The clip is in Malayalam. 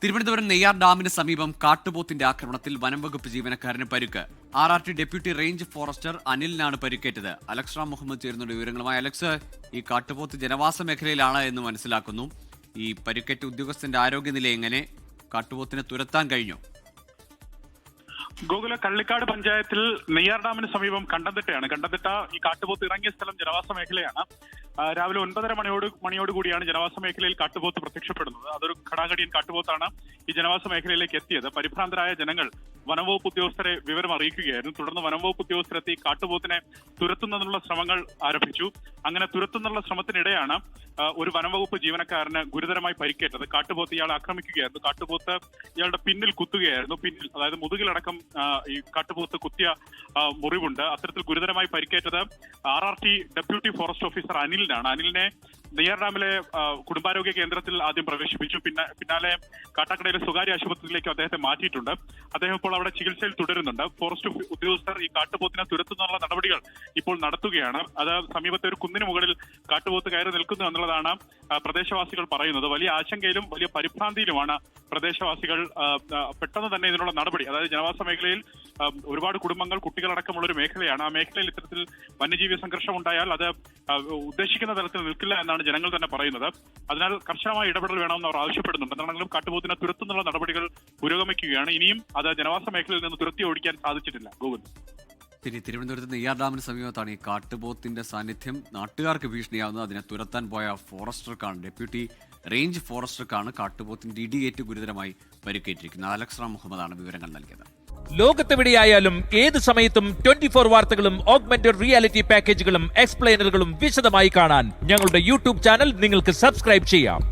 തിരുവനന്തപുരം നെയ്യാർ ഡാമിന് സമീപം കാട്ടുപോത്തിന്റെ ആക്രമണത്തിൽ വനംവകുപ്പ് ജീവനക്കാരന് പരിക്ക്. RRT ഡെപ്യൂട്ടി റേഞ്ച് ഫോറസ്റ്റർ അനിലിനാണ് പരിക്കേറ്റത്. അലക്സ് റാം മുഹമ്മദ് ചേരുന്നുണ്ട് വിവരങ്ങളുമായി. അലക്സ്, ഈ കാട്ടുപോത്ത് ജനവാസ മേഖലയിലാണ് എന്ന് മനസ്സിലാക്കുന്നു. ഈ പരിക്കേറ്റ ഉദ്യോഗസ്ഥന്റെ ആരോഗ്യനില എങ്ങനെ? കാട്ടുപോത്തിനെ തുരത്താൻ കഴിഞ്ഞോ? ഗോകുല, കള്ളിക്കാട് പഞ്ചായത്തിൽ നെയ്യാർ ഡാമിന് സമീപം കണ്ടംതിട്ടയാണ്. കണ്ടംതിട്ട ഈ കാട്ടുപോത്ത് ഇറങ്ങിയ സ്ഥലം ജനവാസ മേഖലയാണ്. രാവിലെ 9:30 മണിയോടുകൂടിയാണ് ജനവാസ മേഖലയിൽ കാട്ടുപോത്ത് പ്രത്യക്ഷപ്പെടുന്നത്. അതൊരു ഘടാഘടിയൻ കാട്ടുപോത്താണ് ഈ ജനവാസ മേഖലയിലേക്ക് എത്തിയത്. പരിഭ്രാന്തരായ ജനങ്ങൾ വനംവകുപ്പ് ഉദ്യോഗസ്ഥരെ വിവരം അറിയിക്കുകയായിരുന്നു. തുടർന്ന് വനംവകുപ്പ് ഉദ്യോഗസ്ഥരെത്തി കാട്ടുപോത്തിനെ തുരത്തുന്നതിനുള്ള ശ്രമങ്ങൾ ആരംഭിച്ചു. അങ്ങനെ തുരത്തുന്നുള്ള ശ്രമത്തിനിടെയാണ് ഒരു വനംവകുപ്പ് ജീവനക്കാരന് ഗുരുതരമായി പരിക്കേറ്റത്. കാട്ടുപോത്ത് ഇയാളെ ആക്രമിക്കുകയായിരുന്നു. കാട്ടുപോത്ത് ഇയാളുടെ പിന്നിൽ കുത്തുകയായിരുന്നു. പിന്നിൽ, അതായത് മുതുകിലടക്കം ഈ കാട്ടുപോത്ത് കുത്തിയ മുറിവുണ്ട്. അത്തരത്തിൽ ഗുരുതരമായി പരിക്കേറ്റത് RRT ഡെപ്യൂട്ടി ഫോറസ്റ്റ് ഓഫീസർ അനിലിനാണ്. അനിലിനെ നെയ്യാർ ഡാമിലെ കുടുംബാരോഗ്യ കേന്ദ്രത്തിൽ ആദ്യം പ്രവേശിപ്പിച്ചു. പിന്നാലെ കാട്ടാക്കടയിലെ സ്വകാര്യ ആശുപത്രിയിലേക്ക് അദ്ദേഹത്തെ മാറ്റിയിട്ടുണ്ട്. അദ്ദേഹം ഇപ്പോൾ അവിടെ ചികിത്സയിൽ തുടരുന്നുണ്ട്. ഫോറസ്റ്റ് ഉദ്യോഗസ്ഥർ ഈ കാട്ടുപോത്തിനെ തുരത്തുന്നുള്ള നടപടികൾ ഇപ്പോൾ നടത്തുകയാണ്. അത് സമീപത്തെ ഒരു കുന്നിന് മുകളിൽ കാട്ടുപോത്ത് കയറി നിൽക്കുന്നു എന്നുള്ളതാണ് പ്രദേശവാസികൾ പറയുന്നത്. വലിയ ആശങ്കയിലും വലിയ പരിഭ്രാന്തിയിലുമാണ് പ്രദേശവാസികൾ. പെട്ടെന്ന് തന്നെ ഇതിനുള്ള നടപടി, അതായത് ജനവാസ മേഖലയിൽ ഒരുപാട് കുടുംബങ്ങൾ, കുട്ടികളടക്കമുള്ള ഒരു മേഖലയാണ്. ആ മേഖലയിൽ ഇത്തരത്തിൽ വന്യജീവി സംഘർഷം ഉണ്ടായാൽ അത് ഉദ്ദേശിക്കുന്ന തലത്തിൽ നിൽക്കില്ല എന്നാണ് ജനങ്ങൾ തന്നെ പറയുന്നത്. അതിനാൽ കർശനമായ ഇടപെടൽ വേണമെന്ന് അവർ ആവശ്യപ്പെടുന്നുണ്ട്. എന്താണെങ്കിലും കാട്ടുപോത്തിനെ തുരത്തുന്നുള്ള നടപടികൾ പുരോഗമിക്കുകയാണ്. ഇനിയും അത് ജനവാസ മേഖലയിൽ നിന്ന് തുരത്തി ഓടിക്കാൻ സാധിച്ചിട്ടില്ല. ഗോകുൽ, തിരുവനന്തപുരത്ത് നെയ്യാർ ഡാമിന് സമീപത്താണ് ഈ കാട്ടുപോത്തിന്റെ സാന്നിധ്യം. നാട്ടുകാർക്ക് ഭീഷണിയാവുന്നത് അതിനെ തുരത്താൻ പോയ ഫോറസ്റ്റർക്കാണ്, ഡെപ്യൂട്ടി റേഞ്ച് ഫോറസ്റ്റർക്കാണ് കാട്ടുപോത്തിന്റെ ഇടിയേറ്റ് ഗുരുതരമായി പരിക്കേറ്റിരിക്കുന്നത്. അലക്സ് റാം മുഹമ്മദാണ് വിവരങ്ങൾ നൽകിയത്. ലോകത്തെവിടെയായാലും ഏത് സമയത്തും 24 വാർത്തകളും ഓഗ്മെന്റഡ് റിയാലിറ്റി പാക്കേജുകളും എക്സ്പ്ലെയിനറുകളും വിശദമായി കാണാൻ ഞങ്ങളുടെ യൂട്യൂബ് ചാനൽ നിങ്ങൾക്ക് സബ്സ്ക്രൈബ് ചെയ്യാം.